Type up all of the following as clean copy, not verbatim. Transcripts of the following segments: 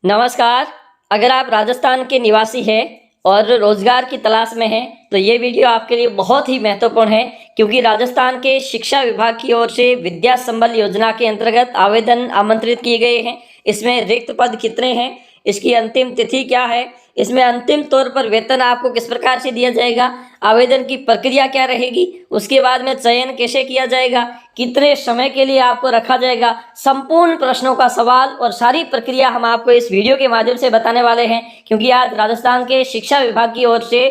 नमस्कार। अगर आप राजस्थान के निवासी हैं और रोजगार की तलाश में हैं तो ये वीडियो आपके लिए बहुत ही महत्वपूर्ण है, क्योंकि राजस्थान के शिक्षा विभाग की ओर से विद्या संबल योजना के अंतर्गत आवेदन आमंत्रित किए गए हैं। इसमें रिक्त पद कितने हैं, इसकी अंतिम तिथि क्या है, इसमें अंतिम तौर पर वेतन आपको किस प्रकार से दिया जाएगा, आवेदन की प्रक्रिया क्या रहेगी, उसके बाद में चयन कैसे किया जाएगा, कितने समय के लिए आपको रखा जाएगा, संपूर्ण प्रश्नों का सवाल और सारी प्रक्रिया हम आपको इस वीडियो के माध्यम से बताने वाले हैं। क्योंकि आज राजस्थान के शिक्षा विभाग की ओर से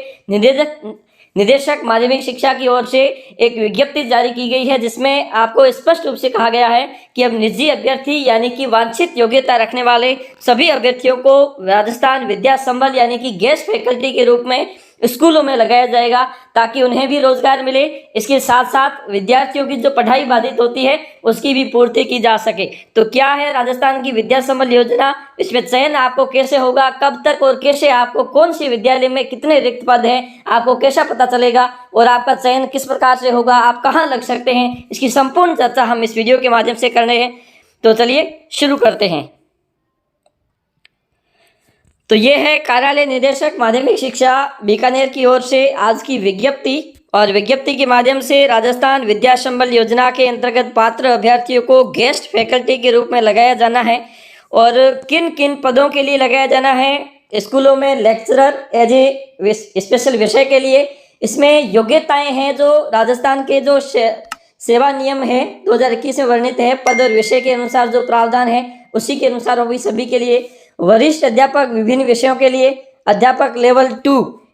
निदेशक माध्यमिक शिक्षा की ओर से एक विज्ञप्ति जारी की गई है, जिसमें आपको स्पष्ट रूप से कहा गया है कि अब निजी अभ्यर्थी यानी कि वांछित योग्यता रखने वाले सभी अभ्यर्थियों को राजस्थान विद्या संबल यानी कि गेस्ट फैकल्टी के रूप में स्कूलों में लगाया जाएगा, ताकि उन्हें भी रोजगार मिले। इसके साथ साथ विद्यार्थियों की जो पढ़ाई बाधित होती है उसकी भी पूर्ति की जा सके। तो क्या है राजस्थान की विद्या संबल योजना, इसमें चयन आपको कैसे होगा, कब तक और कैसे, आपको कौन सी विद्यालय में कितने रिक्त पद हैं, आपको कैसा पता चलेगा और आपका चयन किस प्रकार से होगा, आप कहाँ लग सकते हैं, इसकी संपूर्ण चर्चा हम इस वीडियो के माध्यम से कर रहे हैं। तो चलिए शुरू करते हैं। तो ये है कार्यालय निदेशक माध्यमिक शिक्षा बीकानेर की ओर से आज की विज्ञप्ति, और विज्ञप्ति के माध्यम से राजस्थान विद्या संबल योजना के अंतर्गत पात्र अभ्यर्थियों को गेस्ट फैकल्टी के रूप में लगाया जाना है। और किन किन पदों के लिए लगाया जाना है, स्कूलों में लेक्चरर एज ए स्पेशल विषय के लिए। इसमें योग्यताएं हैं जो राजस्थान के जो सेवा नियम है 2021 में वर्णित है, पद और विषय के अनुसार जो प्रावधान है उसी के अनुसार होगी सभी के लिए। वरिष्ठ अध्यापक विभिन्न विषयों के लिए, अध्यापक लेवल 2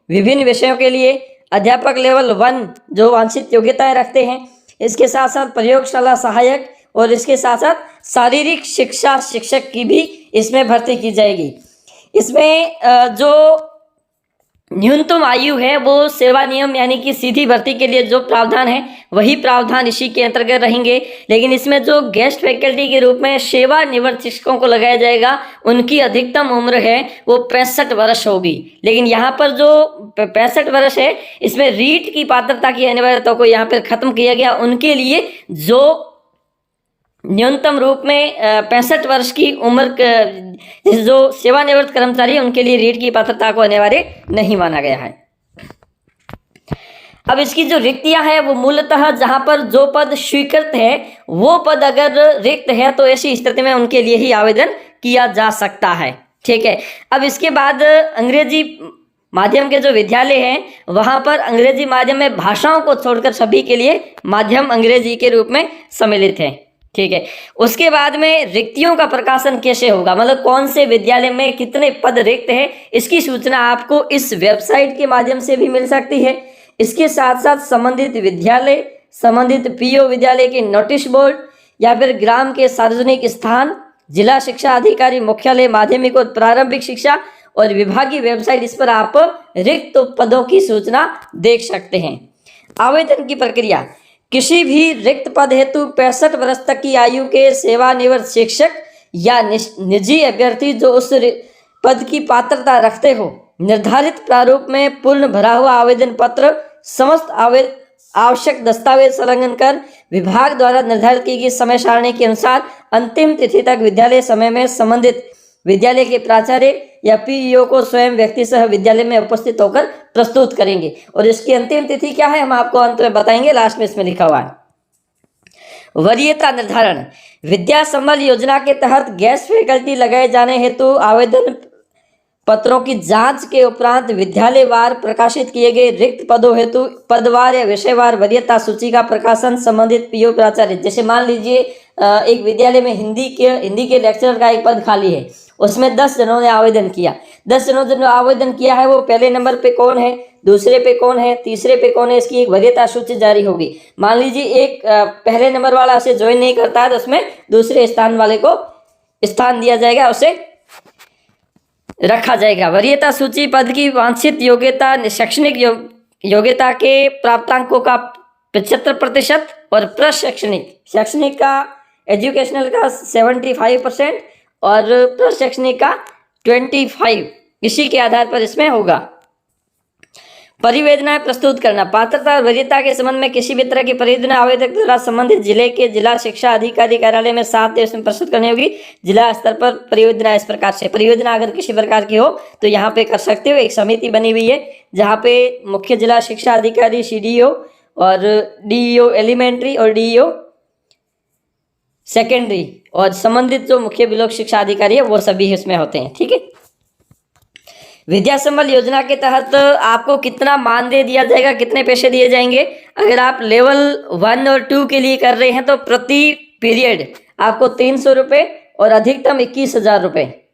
विभिन्न विषयों के लिए, अध्यापक लेवल 1 जो वांछित योग्यताएं रखते हैं। इसके साथ साथ प्रयोगशाला सहायक और इसके साथ साथ शारीरिक शिक्षा शिक्षक की भी इसमें भर्ती की जाएगी। इसमें जो न्यूनतम आयु है वो सेवा नियम यानी कि सीधी भर्ती के लिए जो प्रावधान है वही प्रावधान इसी के अंतर्गत रहेंगे। लेकिन इसमें जो गेस्ट फैकल्टी के रूप में सेवानिवृत्त शिक्षकों को लगाया जाएगा उनकी अधिकतम उम्र है वो 65 वर्ष होगी। लेकिन यहाँ पर जो 65 वर्ष है इसमें रीट की पात्रता की अनिवार्यता को यहाँ पर खत्म किया गया। उनके लिए जो न्यूनतम रूप में 65 वर्ष की उम्र जो सेवानिवृत्त कर्मचारी है उनके लिए रीट की पात्रता को अनिवार्य नहीं माना गया है। अब इसकी जो रिक्तियां हैं वो मूलतः जहां पर जो पद स्वीकृत है वो पद अगर रिक्त है तो ऐसी स्थिति में उनके लिए ही आवेदन किया जा सकता है। ठीक है। अब इसके बाद अंग्रेजी माध्यम के जो विद्यालय हैं वहां पर अंग्रेजी माध्यम में भाषाओं को छोड़कर सभी के लिए माध्यम अंग्रेजी के रूप में सम्मिलित है। ठीक है। उसके बाद में रिक्तियों का प्रकाशन कैसे होगा, मतलब कौन से विद्यालय में कितने पद रिक्त है, इसकी सूचना आपको इस वेबसाइट के माध्यम से भी मिल सकती है। इसके साथ साथ संबंधित विद्यालय, संबंधित पीओ विद्यालय के नोटिस बोर्ड या फिर ग्राम के सार्वजनिक स्थान, जिला शिक्षा अधिकारी मुख्यालय माध्यमिक और प्रारंभिक शिक्षा और विभागीय वेबसाइट, इस पर आप रिक्त पदों की सूचना देख सकते हैं। आवेदन की प्रक्रिया, किसी भी रिक्त पद हेतु 65 वर्ष तक की आयु के सेवानिवृत्त शिक्षक या निजी अभ्यर्थी जो उस पद की पात्रता रखते हो निर्धारित प्रारूप में पूर्ण भरा हुआ आवेदन पत्र समस्त आवश्यक दस्तावेज संलग्न कर विभाग द्वारा निर्धारित की गई समय सारणी के अनुसार अंतिम तिथि तक विद्यालय समय में संबंधित विद्यालय के प्राचार्य या पीईओ को स्वयं व्यक्ति सह विद्यालय में उपस्थित होकर प्रस्तुत करेंगे। और इसकी अंतिम तिथि क्या है हम आपको अंत में बताएंगे, लास्ट में इसमें लिखा हुआ है। वरीयता निर्धारण, विद्या संबल योजना के तहत गेस्ट फैकल्टी लगाए जाने हेतु आवेदन पत्रों की जांच के उपरांत विद्यालयवार प्रकाशित किए गए रिक्त पदों हेतु पदवार या विषयवार वरीयता सूची का प्रकाशन संबंधित पीओ प्राचार्य, जैसे मान लीजिए एक विद्यालय में हिंदी के लेक्चरर का एक पद खाली है, उसमें 10 जनों ने आवेदन किया। 10 जनों ने आवेदन किया है, वो पहले नंबर पे कौन है, दूसरे पे कौन है, तीसरे पे कौन है, इसकी एक वरीयता सूची जारी होगी। मान लीजिए एक पहले नंबर वाला उसे ज्वाइन नहीं करता है तो उसमें दूसरे स्थान वाले को स्थान दिया जाएगा, उसे रखा जाएगा। वरीयता सूची पद की वांछित योग्यता, शैक्षणिक योग्यता के प्राप्तांकों का 75% और शैक्षणिक का एजुकेशनल का 75% और प्रशैक्षणिक का 25, इसी के आधार पर इसमें होगा। परिवेदनाएं प्रस्तुत करना, पात्रता और वरीयता के संबंध में किसी भी तरह की परिवेदना आवेदक द्वारा संबंधित जिले के जिला शिक्षा अधिकारी कार्यालय में 7 दिवस में प्रस्तुत करनी होगी। जिला स्तर पर परियोजना इस प्रकार से, परियोजना अगर किसी प्रकार की हो तो यहाँ पे कर सकते हो। एक समिति बनी हुई है जहाँ पे मुख्य जिला शिक्षा अधिकारी, CDO और DEO एलिमेंट्री और DEO सेकेंडरी और संबंधित जो मुख्य ब्लॉक शिक्षा अधिकारी है वो सभी इसमें होते हैं। ठीक है। विद्या संबल योजना के तहत आपको कितना मानदेय दिया जाएगा, कितने पैसे दिए जाएंगे? अगर आप लेवल 1 और 2 के लिए कर रहे हैं तो प्रति पीरियड आपको 300 रुपये और अधिकतम 21,000 रुपये।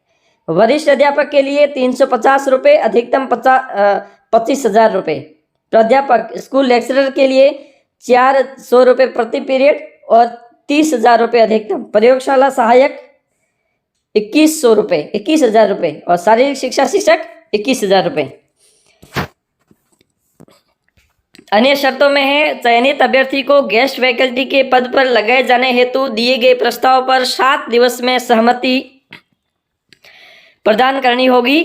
वरिष्ठ अध्यापक के लिए 350 रुपये, अधिकतम 25,000 रुपये। प्राध्यापक स्कूल लेक्चरर के लिए 400 रुपये प्रति पीरियड और 30,000 रुपये अधिकतम। प्रयोगशाला सहायक 21,000 रुपये और शारीरिक शिक्षा शिक्षक 21,000 रुपये। अन्य शर्तों में है, चयनित अभ्यर्थी को गेस्ट फैकल्टी के पद पर लगाए जाने हेतु दिए गए प्रस्ताव पर 7 दिवस में सहमति प्रदान करनी होगी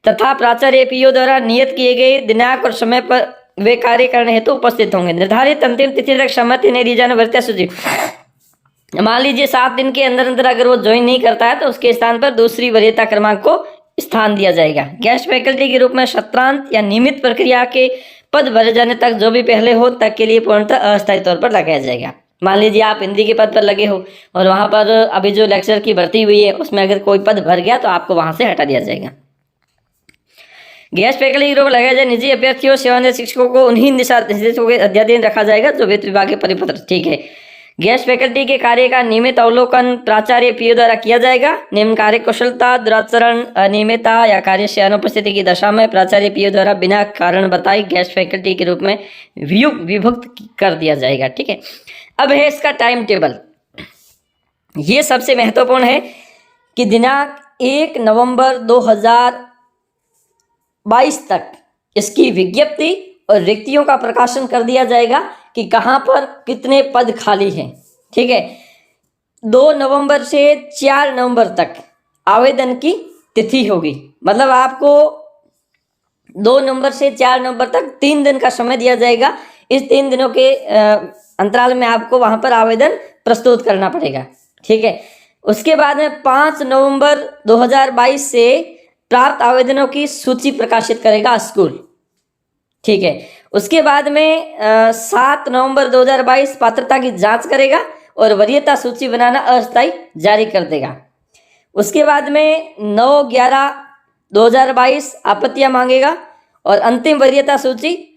तथा प्राचार्य PO द्वारा नियत किए गए दिनांक और समय पर वे कार्य करने हेतु उपस्थित होंगे। निर्धारित अंतिम तिथि तक सहमति नहीं दी जाने वरीयता सूची। मान लीजिए 7 दिन के अंदर अंदर अगर वो ज्वाइन नहीं करता है तो उसके स्थान पर दूसरी वरीयता क्रमांक को स्थान दिया जाएगा। गेस्ट फैकल्टी के रूप में सत्रांत या नियमित प्रक्रिया के पद भरे जाने तक जो भी पहले हो तक के लिए पूर्णतः अस्थायी तौर पर लगाया जाएगा। मान लीजिए आप हिंदी के पद पर लगे हो और वहां पर अभी जो लेक्चर की भर्ती हुई है उसमें अगर कोई पद भर गया तो आपको वहां से हटा दिया जाएगा। गेस्ट फैकल्टी के रूप में लगाए जाए निजी अभ्यर्थियों सेवानिवृत्त शिक्षकों को उन्हीं दिशा निर्देशों के अध्यादेन रखा जाएगा जो वित्त विभाग के परिपत्र। ठीक है। गेस्ट फैकल्टी के कार्य का नियमित अवलोकन प्राचार्य PO द्वारा किया जाएगा। निम्न कार्य कुशलता, दुराचरण, अनियमितता या कार्य से अनुपस्थिति की दशा में प्राचार्य PO द्वारा बिना कारण बताए गेस्ट फैकल्टी के रूप में विभक्त कर दिया जाएगा। ठीक है। अब है इसका टाइम टेबल। ये सबसे महत्वपूर्ण है कि दिनांक 1 नवंबर 2022 तक इसकी विज्ञप्ति और रिक्तियों का प्रकाशन कर दिया जाएगा कि कहाँ पर कितने पद खाली हैं। ठीक है। 2 नवंबर से 4 नवंबर तक आवेदन की तिथि होगी। मतलब आपको 2 नवंबर से 4 नवंबर तक 3 दिन का समय दिया जाएगा। इस 3 दिनों के अंतराल में आपको वहाँ पर आवेदन प्रस्तुत करना पड़ेगा। ठीक है। उसके बाद में 5 नवंबर 2022 से प्राप्त आवेदनों की सूची प्रकाशित करेगा स्कूल। ठीक है। उसके बाद में 7 नवंबर 2022 पात्रता की जांच करेगा और वरीयता सूची बनाना अस्थायी जारी कर देगा। उसके बाद में 9/11/2022 आपत्तियां मांगेगा और अंतिम वरीयता सूची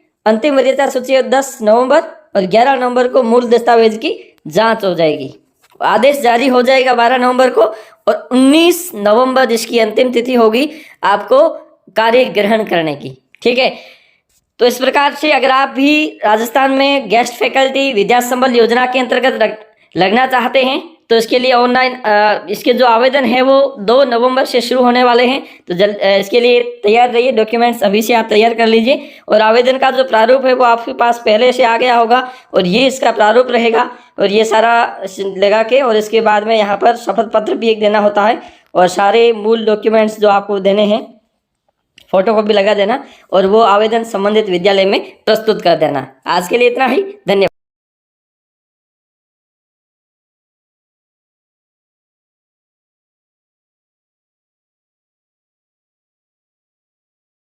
10 नवंबर और 11 नवंबर को मूल दस्तावेज की जांच हो जाएगी। आदेश जारी हो जाएगा 12 नवंबर को और 19 नवंबर जिसकी अंतिम तिथि होगी आपको कार्य ग्रहण करने की। ठीक है। तो इस प्रकार से अगर आप भी राजस्थान में गेस्ट फैकल्टी विद्या संबल योजना के अंतर्गत लगना चाहते हैं तो इसके लिए ऑनलाइन इसके जो आवेदन है वो 2 नवंबर से शुरू होने वाले हैं। तो इसके लिए तैयार रहिए, डॉक्यूमेंट्स अभी से आप तैयार कर लीजिए और आवेदन का जो प्रारूप है वो आपके पास पहले से आ गया होगा और ये इसका प्रारूप रहेगा और ये सारा लगा के और इसके बाद में यहाँ पर शपथ पत्र भी एक देना होता है और सारे मूल डॉक्यूमेंट्स जो आपको देने हैं फोटोकॉपी लगा देना और वो आवेदन संबंधित विद्यालय में प्रस्तुत कर देना। आज के लिए इतना ही। धन्यवाद।